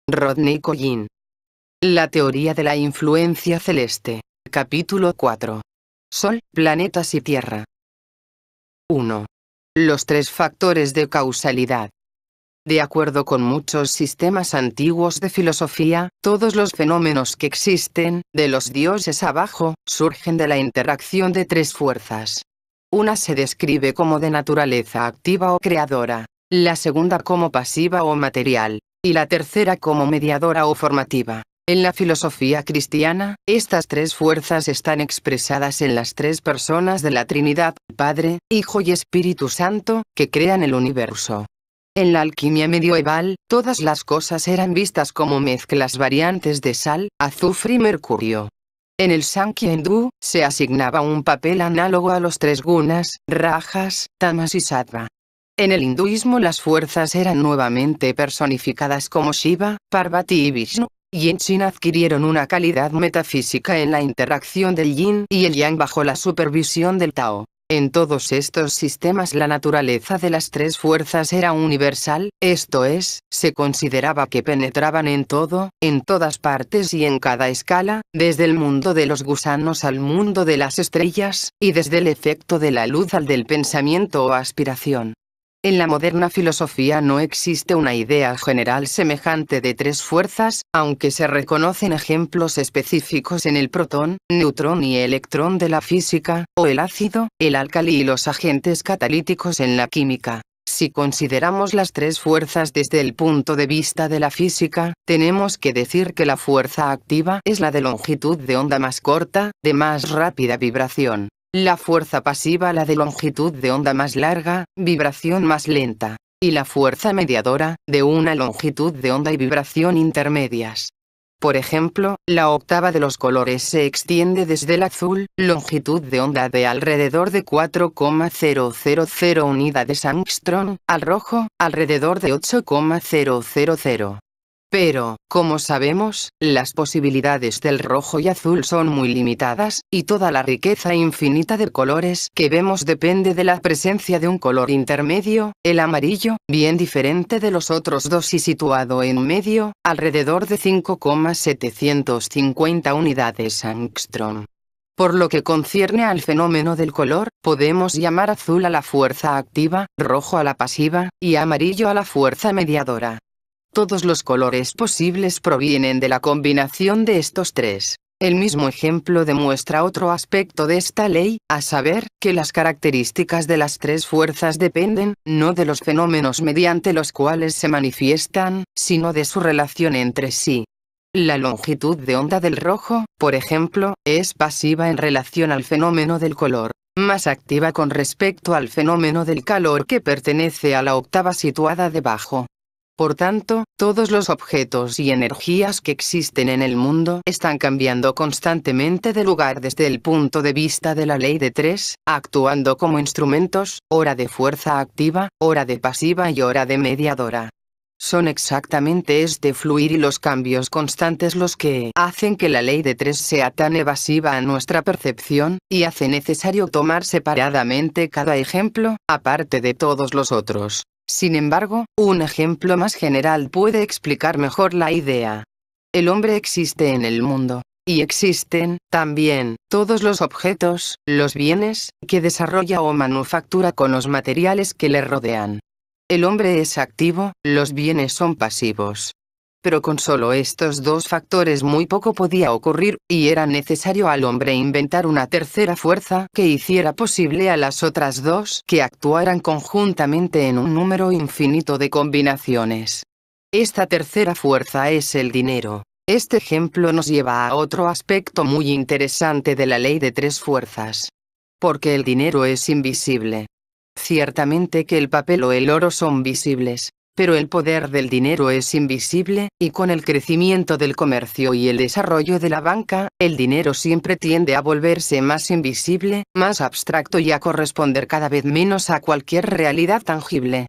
Rodney Collin. La teoría de la influencia celeste. Capítulo 4. Sol, planetas y Tierra. 1. Los tres factores de causalidad. De acuerdo con muchos sistemas antiguos de filosofía, todos los fenómenos que existen, de los dioses abajo, surgen de la interacción de tres fuerzas. Una se describe como de naturaleza activa o creadora, la segunda como pasiva o material, y la tercera como mediadora o formativa. En la filosofía cristiana, estas tres fuerzas están expresadas en las tres personas de la Trinidad, Padre, Hijo y Espíritu Santo, que crean el universo. En la alquimia medieval, todas las cosas eran vistas como mezclas variantes de sal, azufre y mercurio. En el Sankhya hindú, se asignaba un papel análogo a los tres gunas, rajas, tamas y sattva. En el hinduismo las fuerzas eran nuevamente personificadas como Shiva, Parvati y Vishnu, y en China adquirieron una calidad metafísica en la interacción del yin y el yang bajo la supervisión del Tao. En todos estos sistemas la naturaleza de las tres fuerzas era universal, esto es, se consideraba que penetraban en todo, en todas partes y en cada escala, desde el mundo de los gusanos al mundo de las estrellas, y desde el efecto de la luz al del pensamiento o aspiración. En la moderna filosofía no existe una idea general semejante de tres fuerzas, aunque se reconocen ejemplos específicos en el protón, neutrón y electrón de la física, o el ácido, el álcali y los agentes catalíticos en la química. Si consideramos las tres fuerzas desde el punto de vista de la física, tenemos que decir que la fuerza activa es la de longitud de onda más corta, de más rápida vibración. La fuerza pasiva la de longitud de onda más larga, vibración más lenta. Y la fuerza mediadora, de una longitud de onda y vibración intermedias. Por ejemplo, la octava de los colores se extiende desde el azul, longitud de onda de alrededor de 4,000 unidades Angstrom, al rojo, alrededor de 8,000. Pero, como sabemos, las posibilidades del rojo y azul son muy limitadas, y toda la riqueza infinita de colores que vemos depende de la presencia de un color intermedio, el amarillo, bien diferente de los otros dos y situado en medio, alrededor de 5,750 unidades Angstrom. Por lo que concierne al fenómeno del color, podemos llamar azul a la fuerza activa, rojo a la pasiva, y amarillo a la fuerza mediadora. Todos los colores posibles provienen de la combinación de estos tres. El mismo ejemplo demuestra otro aspecto de esta ley, a saber, que las características de las tres fuerzas dependen, no de los fenómenos mediante los cuales se manifiestan, sino de su relación entre sí. La longitud de onda del rojo, por ejemplo, es pasiva en relación al fenómeno del color, más activa con respecto al fenómeno del calor que pertenece a la octava situada debajo. Por tanto, todos los objetos y energías que existen en el mundo están cambiando constantemente de lugar desde el punto de vista de la ley de tres, actuando como instrumentos, ora de fuerza activa, ora de pasiva y ora de mediadora. Son exactamente este fluir y los cambios constantes los que hacen que la ley de tres sea tan evasiva a nuestra percepción, y hace necesario tomar separadamente cada ejemplo, aparte de todos los otros. Sin embargo, un ejemplo más general puede explicar mejor la idea. El hombre existe en el mundo, y existen, también, todos los objetos, los bienes, que desarrolla o manufactura con los materiales que le rodean. El hombre es activo, los bienes son pasivos. Pero con solo estos dos factores muy poco podía ocurrir, y era necesario al hombre inventar una tercera fuerza que hiciera posible a las otras dos que actuaran conjuntamente en un número infinito de combinaciones. Esta tercera fuerza es el dinero. Este ejemplo nos lleva a otro aspecto muy interesante de la ley de tres fuerzas. Porque el dinero es invisible. Ciertamente que el papel o el oro son visibles. Pero el poder del dinero es invisible, y con el crecimiento del comercio y el desarrollo de la banca, el dinero siempre tiende a volverse más invisible, más abstracto y a corresponder cada vez menos a cualquier realidad tangible.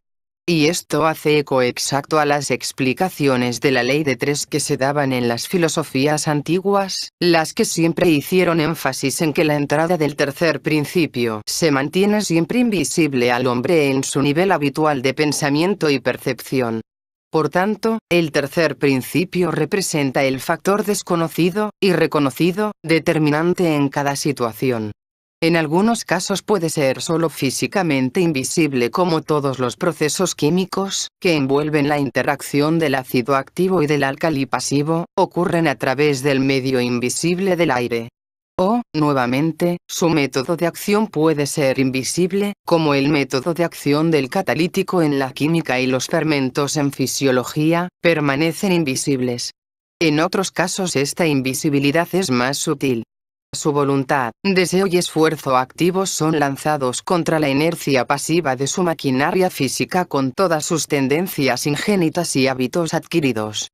Y esto hace eco exacto a las explicaciones de la ley de tres que se daban en las filosofías antiguas, las que siempre hicieron énfasis en que la entrada del tercer principio se mantiene siempre invisible al hombre en su nivel habitual de pensamiento y percepción. Por tanto, el tercer principio representa el factor desconocido y reconocido, determinante en cada situación. En algunos casos puede ser solo físicamente invisible, como todos los procesos químicos, que envuelven la interacción del ácido activo y del álcali pasivo, ocurren a través del medio invisible del aire. O, nuevamente, su método de acción puede ser invisible, como el método de acción del catalítico en la química y los fermentos en fisiología, permanecen invisibles. En otros casos esta invisibilidad es más sutil. Su voluntad, deseo y esfuerzo activos son lanzados contra la inercia pasiva de su maquinaria física con todas sus tendencias ingénitas y hábitos adquiridos.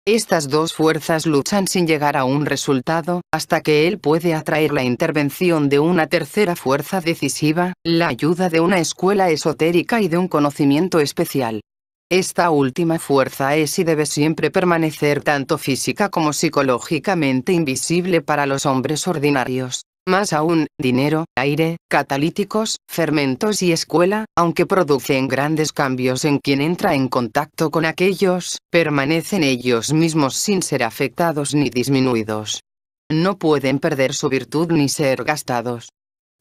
Estas dos fuerzas luchan sin llegar a un resultado, hasta que él puede atraer la intervención de una tercera fuerza decisiva, la ayuda de una escuela esotérica y de un conocimiento especial. Esta última fuerza es y debe siempre permanecer tanto física como psicológicamente invisible para los hombres ordinarios. Más aún, dinero, aire, catalíticos, fermentos y escuela, aunque producen grandes cambios en quien entra en contacto con aquellos, permanecen ellos mismos sin ser afectados ni disminuidos. No pueden perder su virtud ni ser gastados.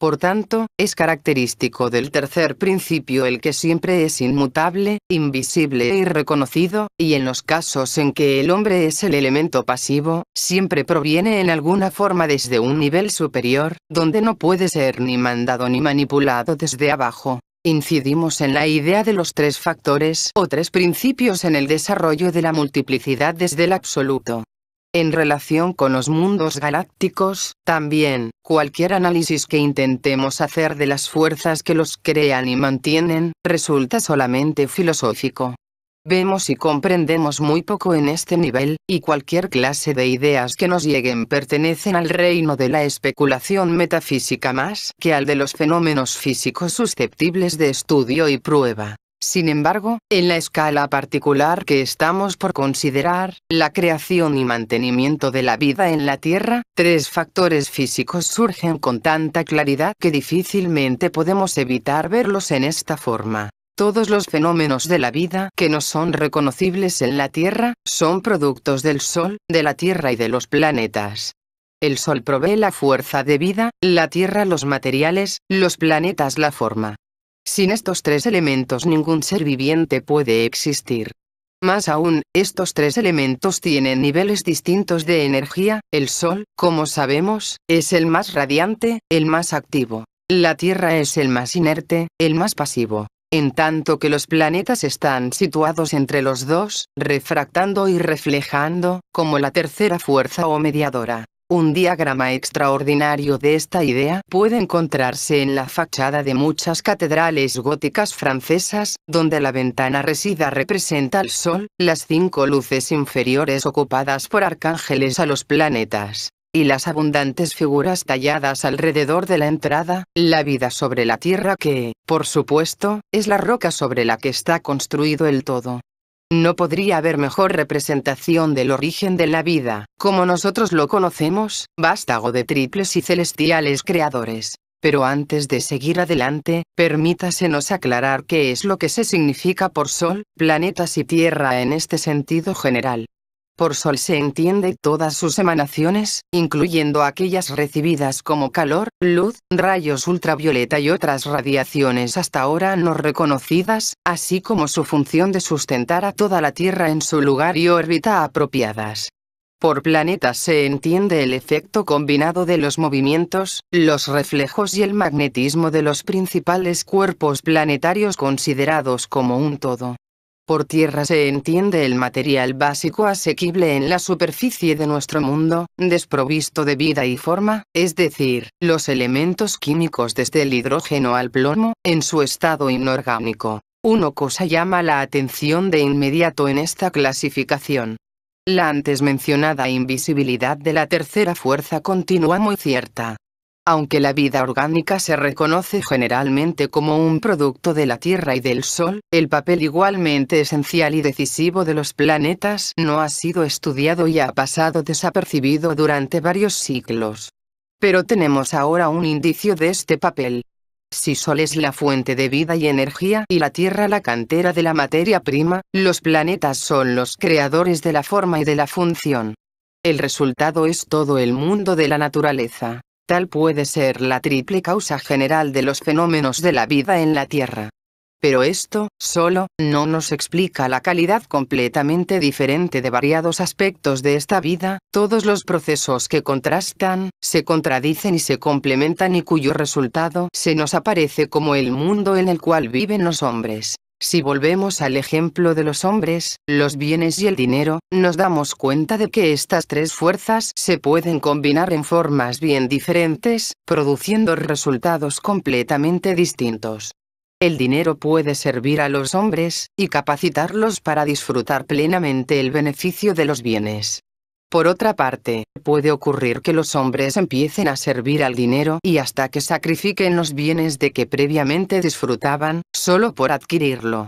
Por tanto, es característico del tercer principio el que siempre es inmutable, invisible e irreconocido, y en los casos en que el hombre es el elemento pasivo, siempre proviene en alguna forma desde un nivel superior, donde no puede ser ni mandado ni manipulado desde abajo. Incidimos en la idea de los tres factores o tres principios en el desarrollo de la multiplicidad desde el absoluto. En relación con los mundos galácticos, también, cualquier análisis que intentemos hacer de las fuerzas que los crean y mantienen, resulta solamente filosófico. Vemos y comprendemos muy poco en este nivel, y cualquier clase de ideas que nos lleguen pertenecen al reino de la especulación metafísica más que al de los fenómenos físicos susceptibles de estudio y prueba. Sin embargo, en la escala particular que estamos por considerar, la creación y mantenimiento de la vida en la Tierra, tres factores físicos surgen con tanta claridad que difícilmente podemos evitar verlos en esta forma. Todos los fenómenos de la vida que no son reconocibles en la Tierra, son productos del Sol, de la Tierra y de los planetas. El Sol provee la fuerza de vida, la Tierra los materiales, los planetas la forma. Sin estos tres elementos ningún ser viviente puede existir. Más aún, estos tres elementos tienen niveles distintos de energía. El Sol, como sabemos, es el más radiante, el más activo. La Tierra es el más inerte, el más pasivo. En tanto que los planetas están situados entre los dos, refractando y reflejando, como la tercera fuerza o mediadora. Un diagrama extraordinario de esta idea puede encontrarse en la fachada de muchas catedrales góticas francesas, donde la ventana resida representa al Sol, las 5 luces inferiores ocupadas por arcángeles a los planetas, y las abundantes figuras talladas alrededor de la entrada, la vida sobre la Tierra que, por supuesto, es la roca sobre la que está construido el todo. No podría haber mejor representación del origen de la vida, como nosotros lo conocemos, vástago de triples y celestiales creadores. Pero antes de seguir adelante, permítasenos aclarar qué es lo que se significa por Sol, planetas y Tierra en este sentido general. Por Sol se entiende todas sus emanaciones, incluyendo aquellas recibidas como calor, luz, rayos ultravioleta y otras radiaciones hasta ahora no reconocidas, así como su función de sustentar a toda la Tierra en su lugar y órbita apropiadas. Por planetas se entiende el efecto combinado de los movimientos, los reflejos y el magnetismo de los principales cuerpos planetarios considerados como un todo. Por Tierra se entiende el material básico asequible en la superficie de nuestro mundo, desprovisto de vida y forma, es decir, los elementos químicos desde el hidrógeno al plomo, en su estado inorgánico. Una cosa llama la atención de inmediato en esta clasificación. La antes mencionada invisibilidad de la tercera fuerza continúa muy cierta. Aunque la vida orgánica se reconoce generalmente como un producto de la Tierra y del Sol, el papel igualmente esencial y decisivo de los planetas no ha sido estudiado y ha pasado desapercibido durante varios siglos. Pero tenemos ahora un indicio de este papel. Si Sol es la fuente de vida y energía y la Tierra la cantera de la materia prima, los planetas son los creadores de la forma y de la función. El resultado es todo el mundo de la naturaleza. Tal puede ser la triple causa general de los fenómenos de la vida en la Tierra. Pero esto, solo, no nos explica la calidad completamente diferente de variados aspectos de esta vida, todos los procesos que contrastan, se contradicen y se complementan y cuyo resultado se nos aparece como el mundo en el cual viven los hombres. Si volvemos al ejemplo de los hombres, los bienes y el dinero, nos damos cuenta de que estas tres fuerzas se pueden combinar en formas bien diferentes, produciendo resultados completamente distintos. El dinero puede servir a los hombres, y capacitarlos para disfrutar plenamente el beneficio de los bienes. Por otra parte, puede ocurrir que los hombres empiecen a servir al dinero y hasta que sacrifiquen los bienes de que previamente disfrutaban, solo por adquirirlo.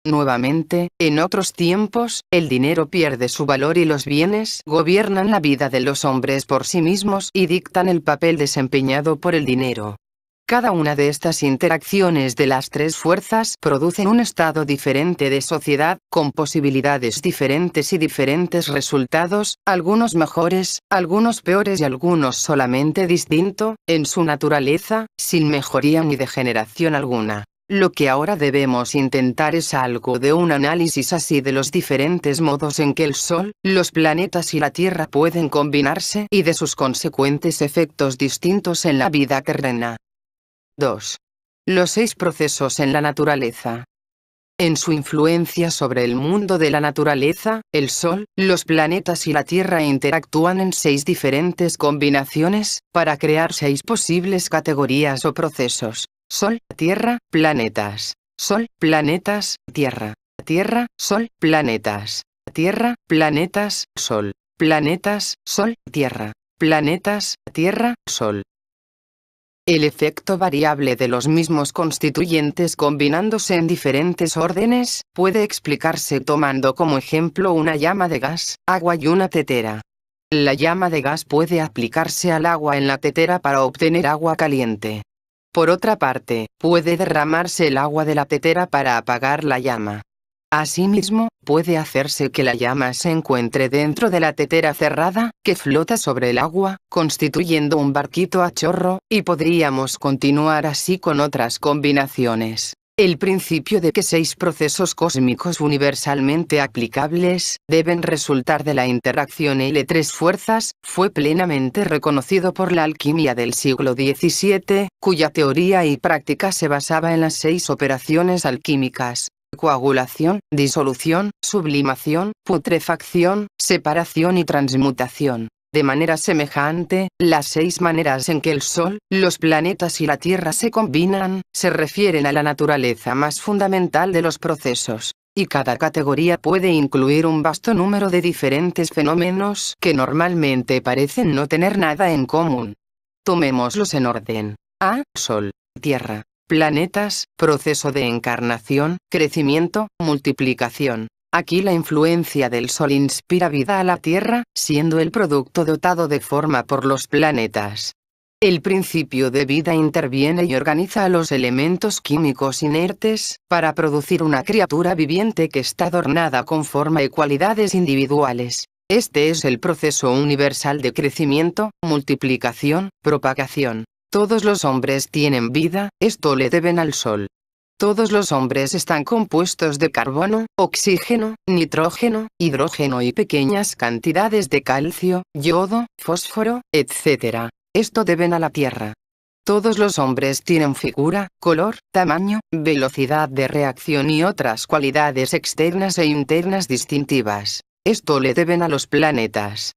Nuevamente, en otros tiempos, el dinero pierde su valor y los bienes gobiernan la vida de los hombres por sí mismos y dictan el papel desempeñado por el dinero. Cada una de estas interacciones de las tres fuerzas producen un estado diferente de sociedad, con posibilidades diferentes y diferentes resultados, algunos mejores, algunos peores y algunos solamente distinto, en su naturaleza, sin mejoría ni degeneración alguna. Lo que ahora debemos intentar es algo de un análisis así de los diferentes modos en que el Sol, los planetas y la Tierra pueden combinarse y de sus consecuentes efectos distintos en la vida terrena. 2. Los 6 procesos en la naturaleza. En su influencia sobre el mundo de la naturaleza, el Sol, los planetas y la Tierra interactúan en 6 diferentes combinaciones, para crear 6 posibles categorías o procesos. Sol, Tierra, planetas. Sol, planetas, Tierra. Tierra, Sol, planetas. Tierra, planetas, Sol. Planetas, Sol, Tierra. Planetas, Tierra, Sol. El efecto variable de los mismos constituyentes combinándose en diferentes órdenes, puede explicarse tomando como ejemplo una llama de gas, agua y una tetera. La llama de gas puede aplicarse al agua en la tetera para obtener agua caliente. Por otra parte, puede derramarse el agua de la tetera para apagar la llama. Asimismo, puede hacerse que la llama se encuentre dentro de la tetera cerrada, que flota sobre el agua, constituyendo un barquito a chorro, y podríamos continuar así con otras combinaciones. El principio de que 6 procesos cósmicos universalmente aplicables deben resultar de la interacción L tres fuerzas, fue plenamente reconocido por la alquimia del siglo XVII, cuya teoría y práctica se basaba en las 6 operaciones alquímicas: coagulación, disolución, sublimación, putrefacción, separación y transmutación. De manera semejante, las 6 maneras en que el Sol, los planetas y la Tierra se combinan, se refieren a la naturaleza más fundamental de los procesos, y cada categoría puede incluir un vasto número de diferentes fenómenos que normalmente parecen no tener nada en común. Tomémoslos en orden. A. Sol. Tierra. Planetas, proceso de encarnación, crecimiento, multiplicación. Aquí la influencia del Sol inspira vida a la Tierra, siendo el producto dotado de forma por los planetas. El principio de vida interviene y organiza a los elementos químicos inertes, para producir una criatura viviente que está adornada con forma y cualidades individuales. Este es el proceso universal de crecimiento, multiplicación, propagación. Todos los hombres tienen vida, esto le deben al Sol. Todos los hombres están compuestos de carbono, oxígeno, nitrógeno, hidrógeno y pequeñas cantidades de calcio, yodo, fósforo, etc. Esto deben a la Tierra. Todos los hombres tienen figura, color, tamaño, velocidad de reacción y otras cualidades externas e internas distintivas. Esto le deben a los planetas.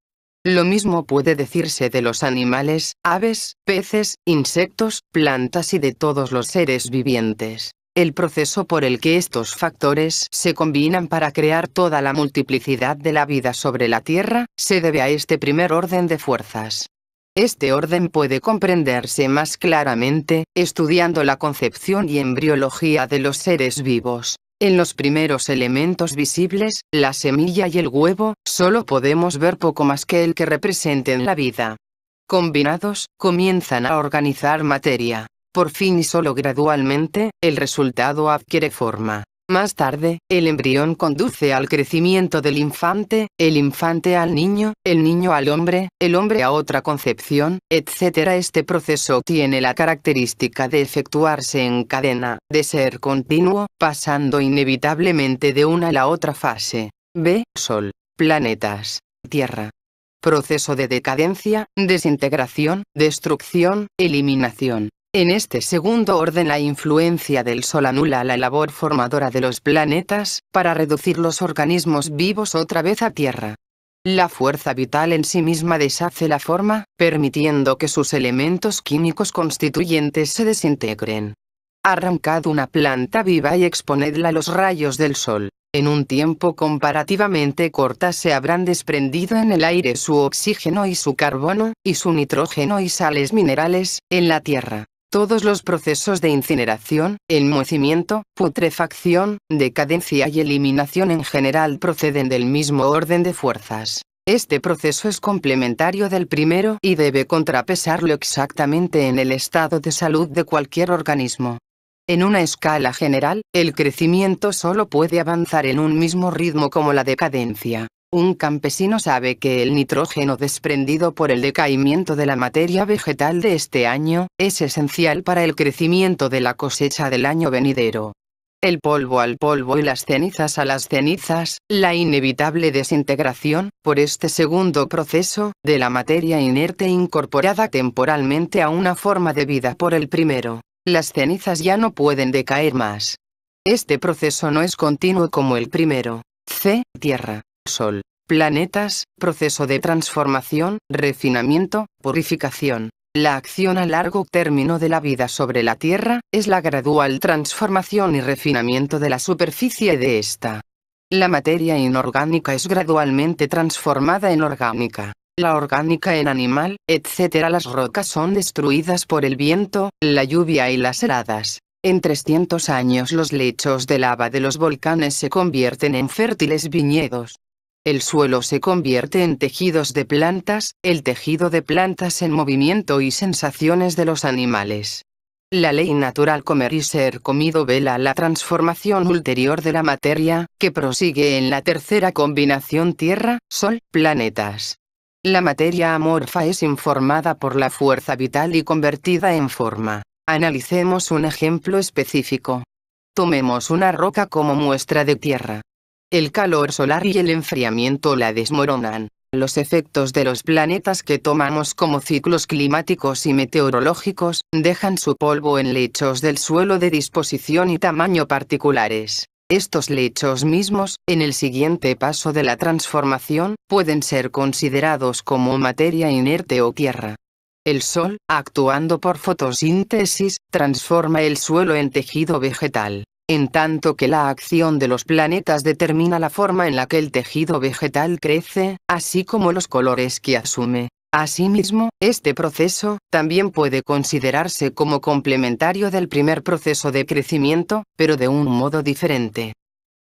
Lo mismo puede decirse de los animales, aves, peces, insectos, plantas y de todos los seres vivientes. El proceso por el que estos factores se combinan para crear toda la multiplicidad de la vida sobre la Tierra, se debe a este primer orden de fuerzas. Este orden puede comprenderse más claramente, estudiando la concepción y embriología de los seres vivos. En los primeros elementos visibles, la semilla y el huevo, solo podemos ver poco más que el que representen la vida. Combinados, comienzan a organizar materia. por fin y solo gradualmente, el resultado adquiere forma. Más tarde, el embrión conduce al crecimiento del infante, el infante al niño, el niño al hombre, el hombre a otra concepción, etc. Este proceso tiene la característica de efectuarse en cadena, de ser continuo, pasando inevitablemente de una a la otra fase. B. Sol, planetas, Tierra. Proceso de decadencia, desintegración, destrucción, eliminación. En este segundo orden la influencia del Sol anula la labor formadora de los planetas, para reducir los organismos vivos otra vez a Tierra. La fuerza vital en sí misma deshace la forma, permitiendo que sus elementos químicos constituyentes se desintegren. Arrancad una planta viva y exponedla a los rayos del Sol. En un tiempo comparativamente corto se habrán desprendido en el aire su oxígeno y su carbono, y su nitrógeno y sales minerales, en la Tierra. Todos los procesos de incineración, enmohecimiento, putrefacción, decadencia y eliminación en general proceden del mismo orden de fuerzas. Este proceso es complementario del primero y debe contrapesarlo exactamente en el estado de salud de cualquier organismo. En una escala general, el crecimiento solo puede avanzar en un mismo ritmo como la decadencia. Un campesino sabe que el nitrógeno desprendido por el decaimiento de la materia vegetal de este año, es esencial para el crecimiento de la cosecha del año venidero. El polvo al polvo y las cenizas a las cenizas, la inevitable desintegración, por este segundo proceso, de la materia inerte incorporada temporalmente a una forma de vida por el primero. Las cenizas ya no pueden decaer más. Este proceso no es continuo como el primero. C. Tierra, Sol, planetas, proceso de transformación, refinamiento, purificación. La acción a largo término de la vida sobre la Tierra, es la gradual transformación y refinamiento de la superficie de esta. La materia inorgánica es gradualmente transformada en orgánica. La orgánica en animal, etc. Las rocas son destruidas por el viento, la lluvia y las heladas. En 300 años los lechos de lava de los volcanes se convierten en fértiles viñedos. El suelo se convierte en tejidos de plantas, el tejido de plantas en movimiento y sensaciones de los animales. La ley natural comer y ser comido vela la transformación ulterior de la materia, que prosigue en la tercera combinación Tierra, Sol, planetas. La materia amorfa es informada por la fuerza vital y convertida en forma. Analicemos un ejemplo específico. Tomemos una roca como muestra de tierra. El calor solar y el enfriamiento la desmoronan. Los efectos de los planetas que tomamos como ciclos climáticos y meteorológicos, dejan su polvo en lechos del suelo de disposición y tamaño particulares. Estos lechos mismos, en el siguiente paso de la transformación, pueden ser considerados como materia inerte o tierra. El Sol, actuando por fotosíntesis, transforma el suelo en tejido vegetal, en tanto que la acción de los planetas determina la forma en la que el tejido vegetal crece, así como los colores que asume. Asimismo, este proceso, también puede considerarse como complementario del primer proceso de crecimiento, pero de un modo diferente.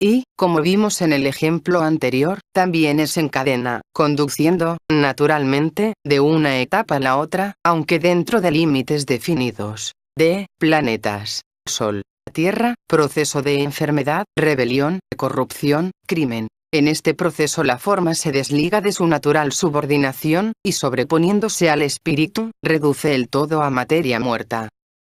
Y, como vimos en el ejemplo anterior, también es en cadena, conduciendo, naturalmente, de una etapa a la otra, aunque dentro de límites definidos. D. Planetas, Sol, Tierra, proceso de enfermedad, rebelión, corrupción, crimen. En este proceso la forma se desliga de su natural subordinación, y sobreponiéndose al espíritu, reduce el todo a materia muerta.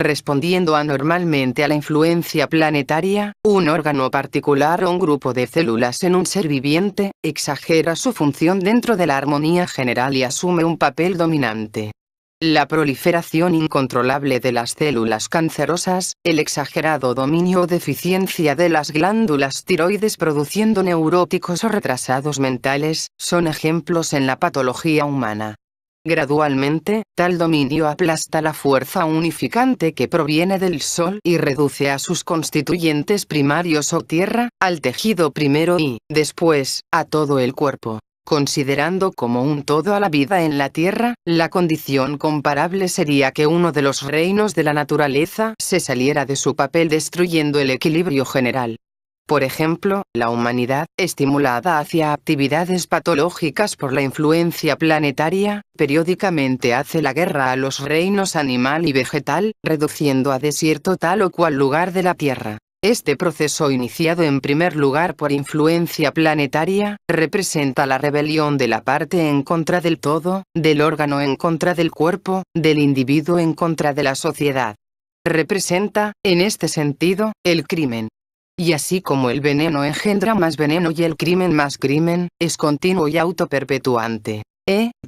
Respondiendo anormalmente a la influencia planetaria, un órgano particular o un grupo de células en un ser viviente, exagera su función dentro de la armonía general y asume un papel dominante. La proliferación incontrolable de las células cancerosas, el exagerado dominio o deficiencia de las glándulas tiroides produciendo neuróticos o retrasados mentales, son ejemplos en la patología humana. Gradualmente, tal dominio aplasta la fuerza unificante que proviene del Sol y reduce a sus constituyentes primarios o tierra, al tejido primero y, después, a todo el cuerpo. Considerando como un todo a la vida en la Tierra, la condición comparable sería que uno de los reinos de la naturaleza se saliera de su papel destruyendo el equilibrio general. Por ejemplo, la humanidad, estimulada hacia actividades patológicas por la influencia planetaria, periódicamente hace la guerra a los reinos animal y vegetal, reduciendo a desierto tal o cual lugar de la Tierra. Este proceso, iniciado en primer lugar por influencia planetaria, representa la rebelión de la parte en contra del todo, del órgano en contra del cuerpo, del individuo en contra de la sociedad. Representa, en este sentido, el crimen. Y así como el veneno engendra más veneno y el crimen más crimen, es continuo y autoperpetuante.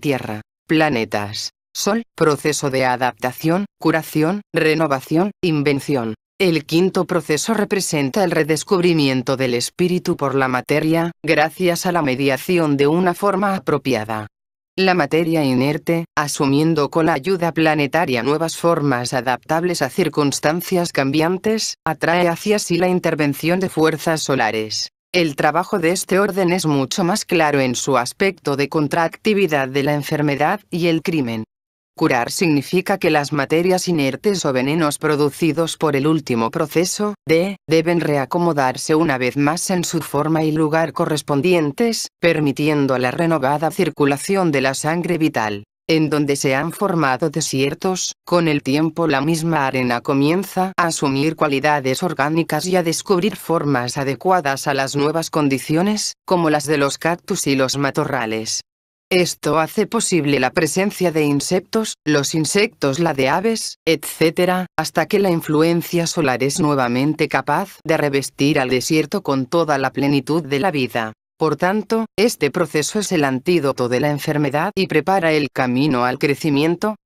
Tierra, planetas, Sol, proceso de adaptación, curación, renovación, invención. El quinto proceso representa el redescubrimiento del espíritu por la materia, gracias a la mediación de una forma apropiada. La materia inerte, asumiendo con la ayuda planetaria nuevas formas adaptables a circunstancias cambiantes, atrae hacia sí la intervención de fuerzas solares. El trabajo de este orden es mucho más claro en su aspecto de contraactividad de la enfermedad y el crimen. Curar significa que las materias inertes o venenos producidos por el último proceso, deben reacomodarse una vez más en su forma y lugar correspondientes, permitiendo la renovada circulación de la sangre vital. En donde se han formado desiertos, con el tiempo la misma arena comienza a asumir cualidades orgánicas y a descubrir formas adecuadas a las nuevas condiciones, como las de los cactus y los matorrales. Esto hace posible la presencia de insectos, los insectos la de aves, etc., hasta que la influencia solar es nuevamente capaz de revestir al desierto con toda la plenitud de la vida. Por tanto, este proceso es el antídoto de la enfermedad y prepara el camino al crecimiento.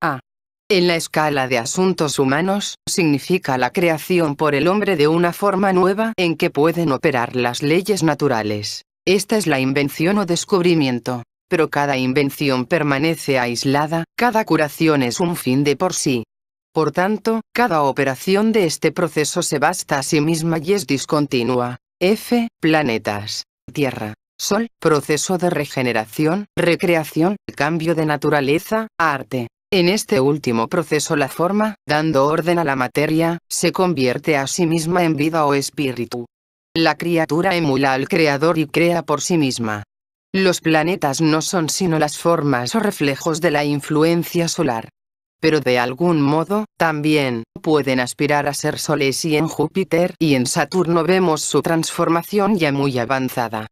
En la escala de asuntos humanos, significa la creación por el hombre de una forma nueva en que pueden operar las leyes naturales. Esta es la invención o descubrimiento. Pero cada invención permanece aislada, cada curación es un fin de por sí. Por tanto, cada operación de este proceso se basta a sí misma y es discontinua. Planetas, Tierra, Sol, proceso de regeneración, recreación, cambio de naturaleza, arte. En este último proceso la forma, dando orden a la materia, se convierte a sí misma en vida o espíritu. La criatura emula al creador y crea por sí misma. Los planetas no son sino las formas o reflejos de la influencia solar. Pero de algún modo, también, pueden aspirar a ser soles y en Júpiter y en Saturno vemos su transformación ya muy avanzada.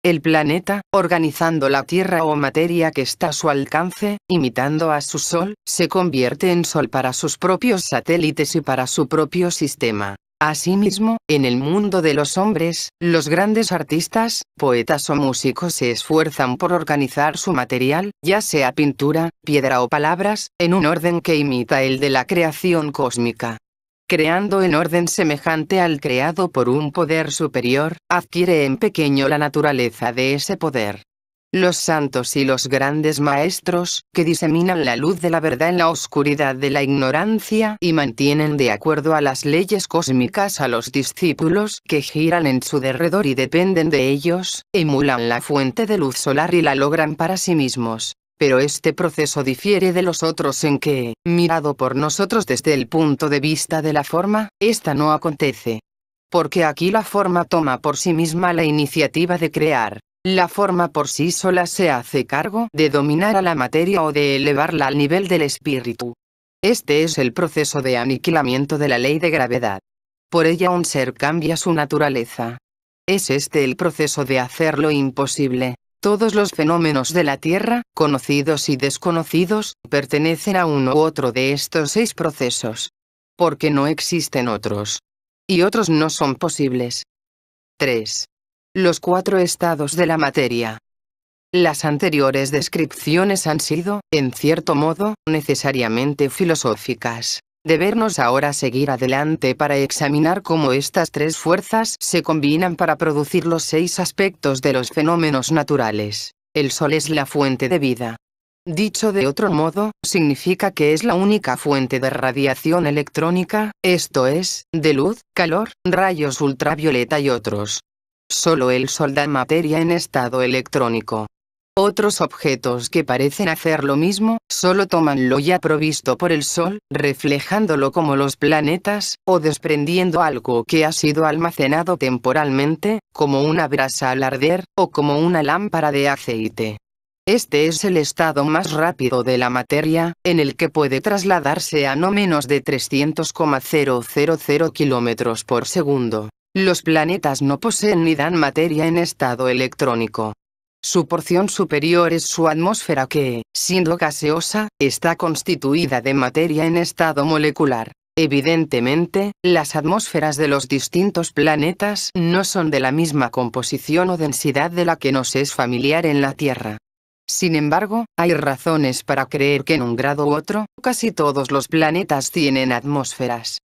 El planeta, organizando la Tierra o materia que está a su alcance, imitando a su Sol, se convierte en Sol para sus propios satélites y para su propio sistema. Asimismo, en el mundo de los hombres, los grandes artistas, poetas o músicos se esfuerzan por organizar su material, ya sea pintura, piedra o palabras, en un orden que imita el de la creación cósmica. Creando en orden semejante al creado por un poder superior, adquiere en pequeño la naturaleza de ese poder. Los santos y los grandes maestros, que diseminan la luz de la verdad en la oscuridad de la ignorancia y mantienen de acuerdo a las leyes cósmicas a los discípulos que giran en su derredor y dependen de ellos, emulan la fuente de luz solar y la logran para sí mismos. Pero este proceso difiere de los otros en que, mirado por nosotros desde el punto de vista de la forma, esta no acontece. Porque aquí la forma toma por sí misma la iniciativa de crear. La forma por sí sola se hace cargo de dominar a la materia o de elevarla al nivel del espíritu. Este es el proceso de aniquilamiento de la ley de gravedad. Por ella un ser cambia su naturaleza. Es este el proceso de hacer lo imposible. Todos los fenómenos de la Tierra, conocidos y desconocidos, pertenecen a uno u otro de estos 6 procesos. Porque no existen otros. Y otros no son posibles. 3. Los 4 estados de la materia. Las anteriores descripciones han sido, en cierto modo, necesariamente filosóficas. Debernos ahora seguir adelante para examinar cómo estas 3 fuerzas se combinan para producir los 6 aspectos de los fenómenos naturales. El Sol es la fuente de vida. Dicho de otro modo, significa que es la única fuente de radiación electrónica, esto es, de luz, calor, rayos ultravioleta y otros. Solo el Sol da materia en estado electrónico. Otros objetos que parecen hacer lo mismo, solo toman lo ya provisto por el Sol, reflejándolo como los planetas, o desprendiendo algo que ha sido almacenado temporalmente, como una brasa al arder, o como una lámpara de aceite. Este es el estado más rápido de la materia, en el que puede trasladarse a no menos de 300,000 kilómetros por segundo. Los planetas no poseen ni dan materia en estado electrónico. Su porción superior es su atmósfera que, siendo gaseosa, está constituida de materia en estado molecular. Evidentemente, las atmósferas de los distintos planetas no son de la misma composición o densidad de la que nos es familiar en la Tierra. Sin embargo, hay razones para creer que en un grado u otro, casi todos los planetas tienen atmósferas.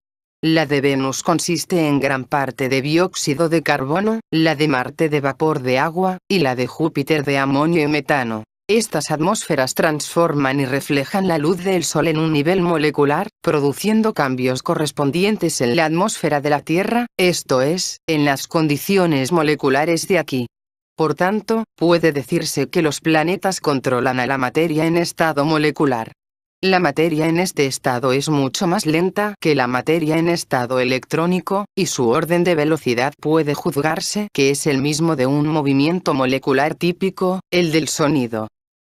La de Venus consiste en gran parte de dióxido de carbono, la de Marte de vapor de agua, y la de Júpiter de amonio y metano. Estas atmósferas transforman y reflejan la luz del Sol en un nivel molecular, produciendo cambios correspondientes en la atmósfera de la Tierra, esto es, en las condiciones moleculares de aquí. Por tanto, puede decirse que los planetas controlan a la materia en estado molecular. La materia en este estado es mucho más lenta que la materia en estado electrónico, y su orden de velocidad puede juzgarse que es el mismo de un movimiento molecular típico, el del sonido.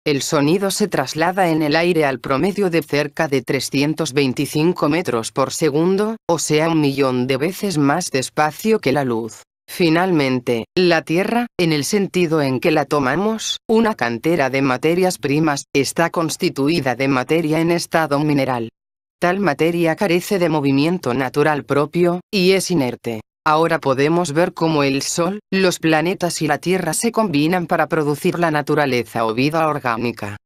El sonido se traslada en el aire al promedio de cerca de 325 metros por segundo, o sea 1.000.000 de veces más despacio que la luz. Finalmente, la Tierra, en el sentido en que la tomamos, una cantera de materias primas, está constituida de materia en estado mineral. Tal materia carece de movimiento natural propio, y es inerte. Ahora podemos ver cómo el Sol, los planetas y la Tierra se combinan para producir la naturaleza o vida orgánica.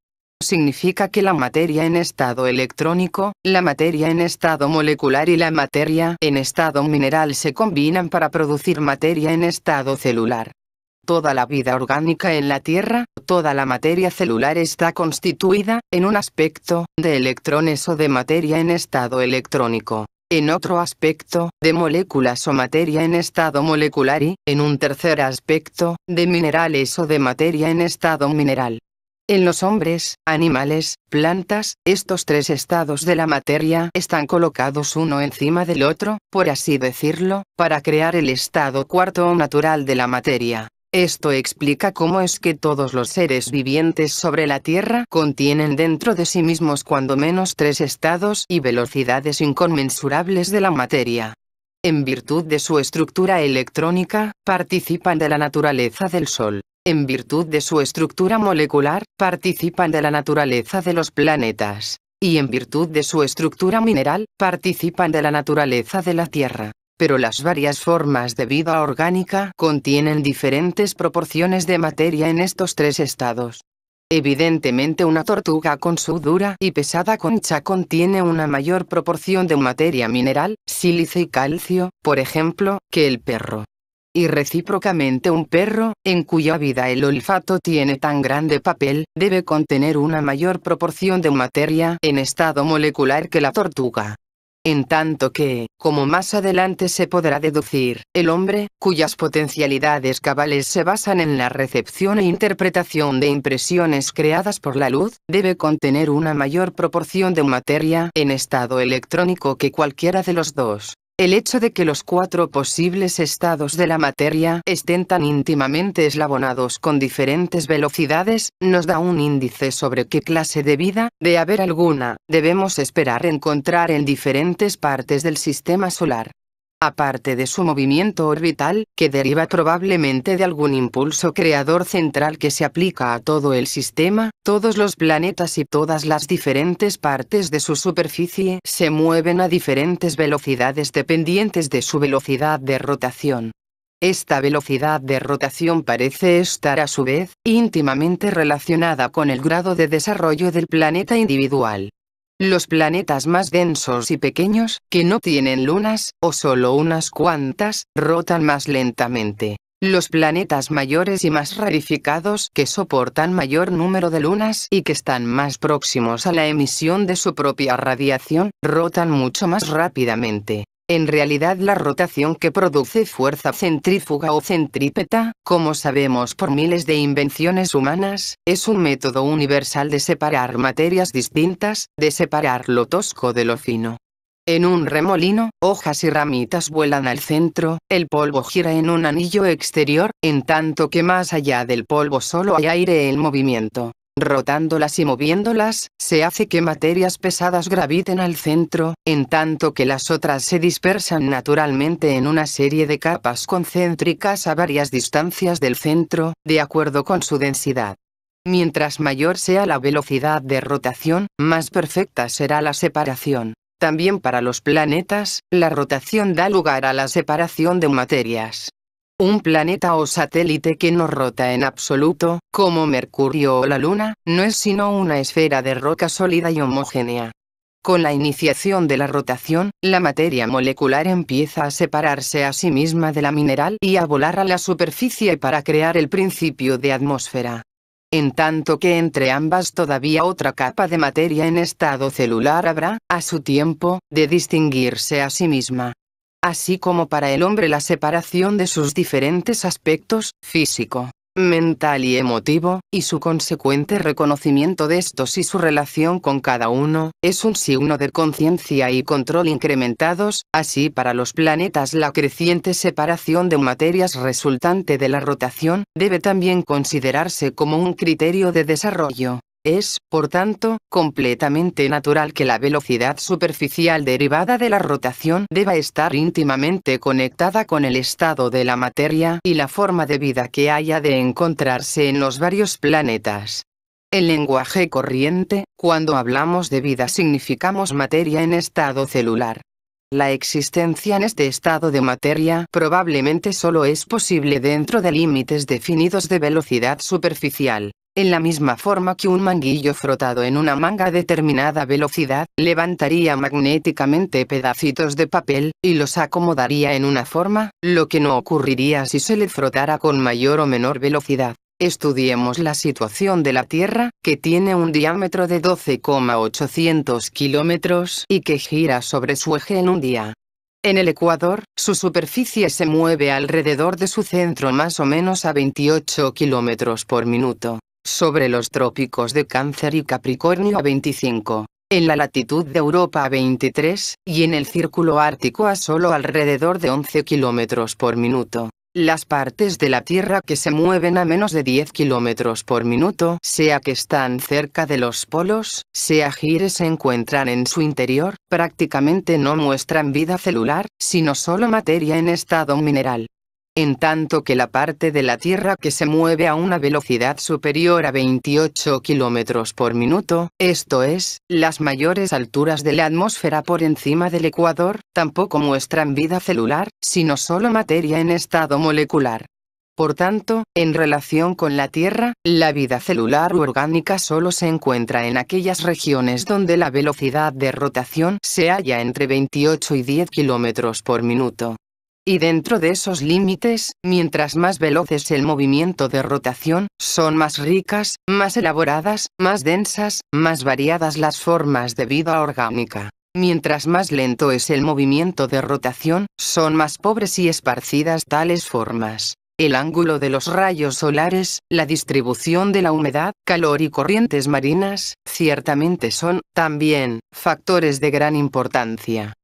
Significa que la materia en estado electrónico, la materia en estado molecular y la materia en estado mineral se combinan para producir materia en estado celular. Toda la vida orgánica en la Tierra, toda la materia celular está constituida, en un aspecto, de electrones o de materia en estado electrónico. En otro aspecto, de moléculas o materia en estado molecular y, en un tercer aspecto, de minerales o de materia en estado mineral. En los hombres, animales, plantas, estos tres estados de la materia están colocados uno encima del otro, por así decirlo, para crear el estado cuarto o natural de la materia. Esto explica cómo es que todos los seres vivientes sobre la Tierra contienen dentro de sí mismos cuando menos tres estados y velocidades inconmensurables de la materia. En virtud de su estructura electrónica, participan de la naturaleza del Sol. En virtud de su estructura molecular, participan de la naturaleza de los planetas. Y en virtud de su estructura mineral, participan de la naturaleza de la Tierra. Pero las varias formas de vida orgánica contienen diferentes proporciones de materia en estos tres estados. Evidentemente una tortuga con su dura y pesada concha contiene una mayor proporción de materia mineral, sílice y calcio, por ejemplo, que el perro. Y recíprocamente un perro, en cuya vida el olfato tiene tan grande papel, debe contener una mayor proporción de materia en estado molecular que la tortuga. En tanto que, como más adelante se podrá deducir, el hombre, cuyas potencialidades cabales se basan en la recepción e interpretación de impresiones creadas por la luz, debe contener una mayor proporción de materia en estado electrónico que cualquiera de los dos. El hecho de que los cuatro posibles estados de la materia estén tan íntimamente eslabonados con diferentes velocidades, nos da un índice sobre qué clase de vida, de haber alguna, debemos esperar encontrar en diferentes partes del sistema solar. Aparte de su movimiento orbital, que deriva probablemente de algún impulso creador central que se aplica a todo el sistema, todos los planetas y todas las diferentes partes de su superficie se mueven a diferentes velocidades dependientes de su velocidad de rotación. Esta velocidad de rotación parece estar a su vez, íntimamente relacionada con el grado de desarrollo del planeta individual. Los planetas más densos y pequeños, que no tienen lunas, o solo unas cuantas, rotan más lentamente. Los planetas mayores y más rarificados, que soportan mayor número de lunas y que están más próximos a la emisión de su propia radiación, rotan mucho más rápidamente. En realidad la rotación que produce fuerza centrífuga o centrípeta, como sabemos por miles de invenciones humanas, es un método universal de separar materias distintas, de separar lo tosco de lo fino. En un remolino, hojas y ramitas vuelan al centro, el polvo gira en un anillo exterior, en tanto que más allá del polvo solo hay aire en movimiento. Rotándolas y moviéndolas, se hace que materias pesadas graviten al centro, en tanto que las otras se dispersan naturalmente en una serie de capas concéntricas a varias distancias del centro, de acuerdo con su densidad. Mientras mayor sea la velocidad de rotación, más perfecta será la separación. También para los planetas, la rotación da lugar a la separación de materias. Un planeta o satélite que no rota en absoluto, como Mercurio o la Luna, no es sino una esfera de roca sólida y homogénea. Con la iniciación de la rotación, la materia molecular empieza a separarse a sí misma de la mineral y a volar a la superficie para crear el principio de atmósfera. En tanto que entre ambas todavía otra capa de materia en estado celular habrá, a su tiempo, de distinguirse a sí misma. Así como para el hombre la separación de sus diferentes aspectos, físico, mental y emotivo, y su consecuente reconocimiento de estos y su relación con cada uno, es un signo de conciencia y control incrementados, así para los planetas la creciente separación de materias resultante de la rotación, debe también considerarse como un criterio de desarrollo. Es, por tanto, completamente natural que la velocidad superficial derivada de la rotación deba estar íntimamente conectada con el estado de la materia y la forma de vida que haya de encontrarse en los varios planetas. En lenguaje corriente, cuando hablamos de vida significamos materia en estado celular. La existencia en este estado de materia probablemente solo es posible dentro de límites definidos de velocidad superficial. En la misma forma que un manguillo frotado en una manga a determinada velocidad, levantaría magnéticamente pedacitos de papel, y los acomodaría en una forma, lo que no ocurriría si se le frotara con mayor o menor velocidad. Estudiemos la situación de la Tierra, que tiene un diámetro de 12,800 kilómetros y que gira sobre su eje en un día. En el ecuador, su superficie se mueve alrededor de su centro más o menos a 28 kilómetros por minuto. Sobre los trópicos de Cáncer y Capricornio a 25, en la latitud de Europa a 23, y en el círculo ártico a solo alrededor de 11 kilómetros por minuto. Las partes de la Tierra que se mueven a menos de 10 kilómetros por minuto, sea que están cerca de los polos, sea que se encuentran en su interior, prácticamente no muestran vida celular, sino solo materia en estado mineral. En tanto que la parte de la Tierra que se mueve a una velocidad superior a 28 kilómetros por minuto, esto es, las mayores alturas de la atmósfera por encima del ecuador, tampoco muestran vida celular, sino solo materia en estado molecular. Por tanto, en relación con la Tierra, la vida celular u orgánica solo se encuentra en aquellas regiones donde la velocidad de rotación se halla entre 28 y 10 kilómetros por minuto. Y dentro de esos límites, mientras más veloz es el movimiento de rotación, son más ricas, más elaboradas, más densas, más variadas las formas de vida orgánica. Mientras más lento es el movimiento de rotación, son más pobres y esparcidas tales formas. El ángulo de los rayos solares, la distribución de la humedad, calor y corrientes marinas, ciertamente son, también, factores de gran importancia.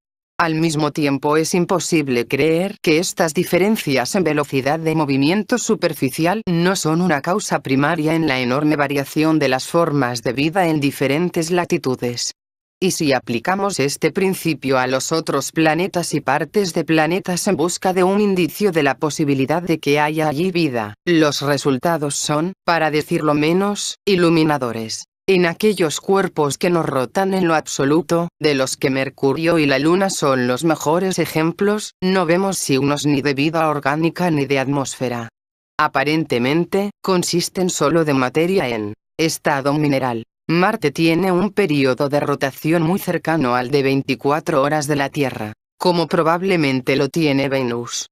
Al mismo tiempo es imposible creer que estas diferencias en velocidad de movimiento superficial no son una causa primaria en la enorme variación de las formas de vida en diferentes latitudes. Y si aplicamos este principio a los otros planetas y partes de planetas en busca de un indicio de la posibilidad de que haya allí vida, los resultados son, para decirlo menos, iluminadores. En aquellos cuerpos que no rotan en lo absoluto, de los que Mercurio y la Luna son los mejores ejemplos, no vemos signos ni de vida orgánica ni de atmósfera. Aparentemente, consisten solo de materia en estado mineral. Marte tiene un periodo de rotación muy cercano al de 24 horas de la Tierra, como probablemente lo tiene Venus.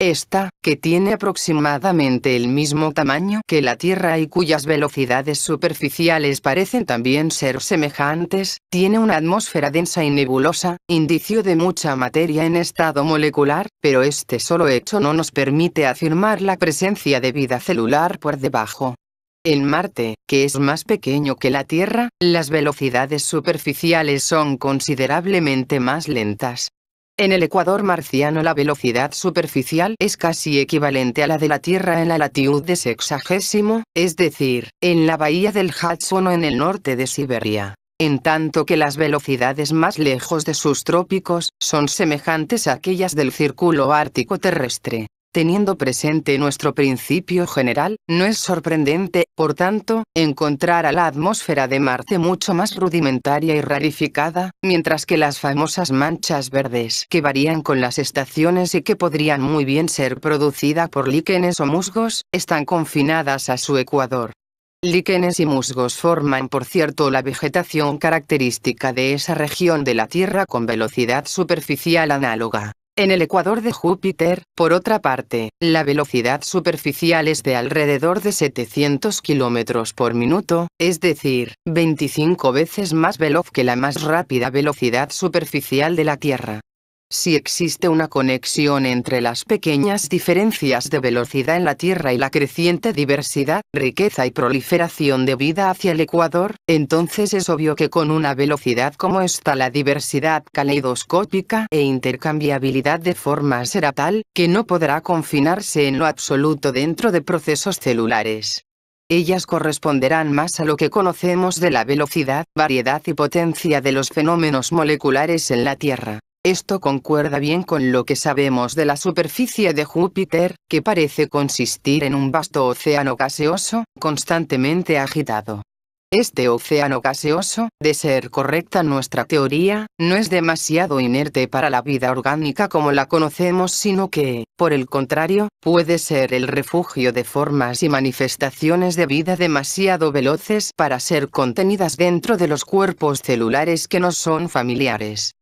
Esta, que tiene aproximadamente el mismo tamaño que la Tierra y cuyas velocidades superficiales parecen también ser semejantes, tiene una atmósfera densa y nebulosa, indicio de mucha materia en estado molecular, pero este solo hecho no nos permite afirmar la presencia de vida celular por debajo. En Marte, que es más pequeño que la Tierra, las velocidades superficiales son considerablemente más lentas. En el ecuador marciano la velocidad superficial es casi equivalente a la de la Tierra en la latitud de sexagésimo, es decir, en la bahía del Hudson o en el norte de Siberia. En tanto que las velocidades más lejos de sus trópicos son semejantes a aquellas del círculo ártico terrestre. Teniendo presente nuestro principio general, no es sorprendente, por tanto, encontrar a la atmósfera de Marte mucho más rudimentaria y rarificada, mientras que las famosas manchas verdes que varían con las estaciones y que podrían muy bien ser producidas por líquenes o musgos, están confinadas a su ecuador. Líquenes y musgos forman por cierto la vegetación característica de esa región de la Tierra con velocidad superficial análoga. En el ecuador de Júpiter, por otra parte, la velocidad superficial es de alrededor de 700 km por minuto, es decir, 25 veces más veloz que la más rápida velocidad superficial de la Tierra. Si existe una conexión entre las pequeñas diferencias de velocidad en la Tierra y la creciente diversidad, riqueza y proliferación de vida hacia el ecuador, entonces es obvio que con una velocidad como esta la diversidad caleidoscópica e intercambiabilidad de formas será tal, que no podrá confinarse en lo absoluto dentro de procesos celulares. Ellas corresponderán más a lo que conocemos de la velocidad, variedad y potencia de los fenómenos moleculares en la Tierra. Esto concuerda bien con lo que sabemos de la superficie de Júpiter, que parece consistir en un vasto océano gaseoso, constantemente agitado. Este océano gaseoso, de ser correcta nuestra teoría, no es demasiado inerte para la vida orgánica como la conocemos, sino que, por el contrario, puede ser el refugio de formas y manifestaciones de vida demasiado veloces para ser contenidas dentro de los cuerpos celulares que nos son familiares.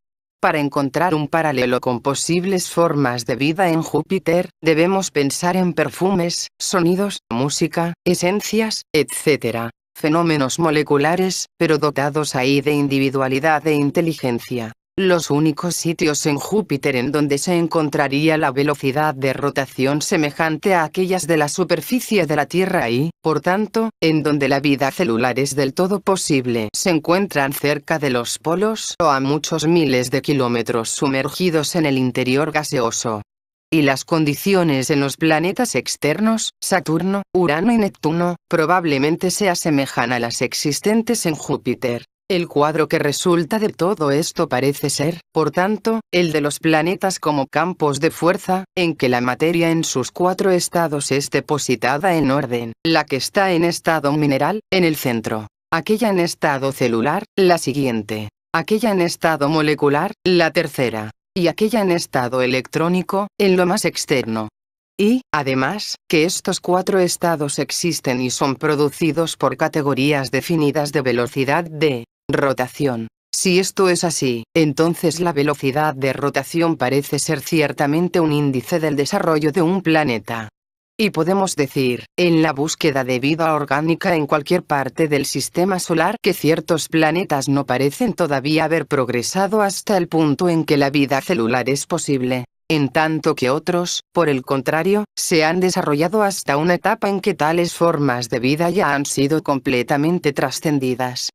Para encontrar un paralelo con posibles formas de vida en Júpiter, debemos pensar en perfumes, sonidos, música, esencias, etc. Fenómenos moleculares, pero dotados ahí de individualidad e inteligencia. Los únicos sitios en Júpiter en donde se encontraría la velocidad de rotación semejante a aquellas de la superficie de la Tierra y, por tanto, en donde la vida celular es del todo posible, se encuentran cerca de los polos o a muchos miles de kilómetros sumergidos en el interior gaseoso. Y las condiciones en los planetas externos, Saturno, Urano y Neptuno, probablemente se asemejan a las existentes en Júpiter. El cuadro que resulta de todo esto parece ser, por tanto, el de los planetas como campos de fuerza, en que la materia en sus 4 estados es depositada en orden, la que está en estado mineral, en el centro, aquella en estado celular, la siguiente, aquella en estado molecular, la tercera, y aquella en estado electrónico, en lo más externo. Y, además, que estos 4 estados existen y son producidos por categorías definidas de velocidad de rotación. Si esto es así, entonces la velocidad de rotación parece ser ciertamente un índice del desarrollo de un planeta. Y podemos decir, en la búsqueda de vida orgánica en cualquier parte del sistema solar, que ciertos planetas no parecen todavía haber progresado hasta el punto en que la vida celular es posible, en tanto que otros, por el contrario, se han desarrollado hasta una etapa en que tales formas de vida ya han sido completamente trascendidas.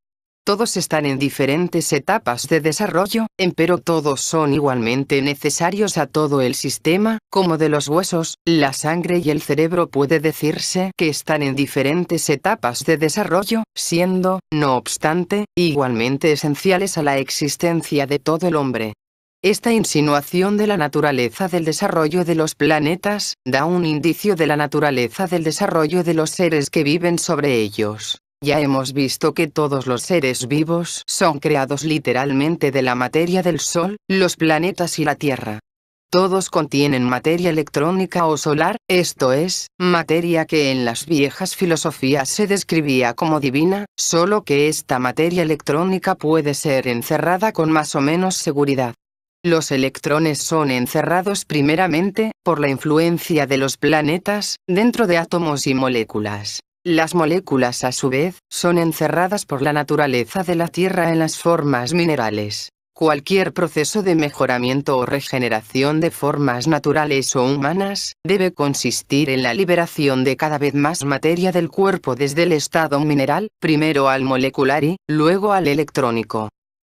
Todos están en diferentes etapas de desarrollo, empero todos son igualmente necesarios a todo el sistema, como de los huesos, la sangre y el cerebro puede decirse que están en diferentes etapas de desarrollo, siendo, no obstante, igualmente esenciales a la existencia de todo el hombre. Esta insinuación de la naturaleza del desarrollo de los planetas, da un indicio de la naturaleza del desarrollo de los seres que viven sobre ellos. Ya hemos visto que todos los seres vivos son creados literalmente de la materia del Sol, los planetas y la Tierra. Todos contienen materia electrónica o solar, esto es, materia que en las viejas filosofías se describía como divina, solo que esta materia electrónica puede ser encerrada con más o menos seguridad. Los electrones son encerrados primeramente, por la influencia de los planetas, dentro de átomos y moléculas. Las moléculas a su vez, son encerradas por la naturaleza de la Tierra en las formas minerales. Cualquier proceso de mejoramiento o regeneración de formas naturales o humanas, debe consistir en la liberación de cada vez más materia del cuerpo desde el estado mineral, primero al molecular y, luego al electrónico.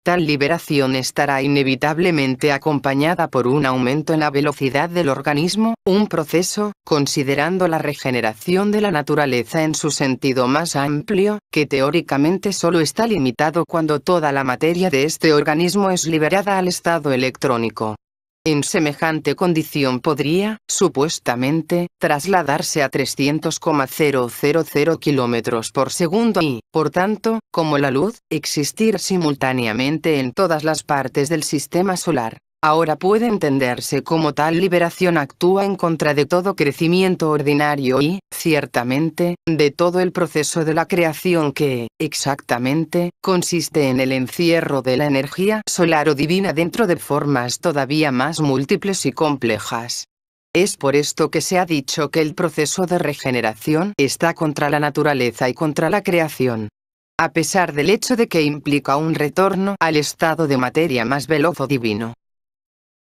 Tal liberación estará inevitablemente acompañada por un aumento en la velocidad del organismo, un proceso, considerando la regeneración de la naturaleza en su sentido más amplio, que teóricamente solo está limitado cuando toda la materia de este organismo es liberada al estado electrónico. En semejante condición podría, supuestamente, trasladarse a 300,000 km por segundo y, por tanto, como la luz, existir simultáneamente en todas las partes del sistema solar. Ahora puede entenderse cómo tal liberación actúa en contra de todo crecimiento ordinario y, ciertamente, de todo el proceso de la creación que, exactamente, consiste en el encierro de la energía solar o divina dentro de formas todavía más múltiples y complejas. Es por esto que se ha dicho que el proceso de regeneración está contra la naturaleza y contra la creación. A pesar del hecho de que implica un retorno al estado de materia más veloz o divino.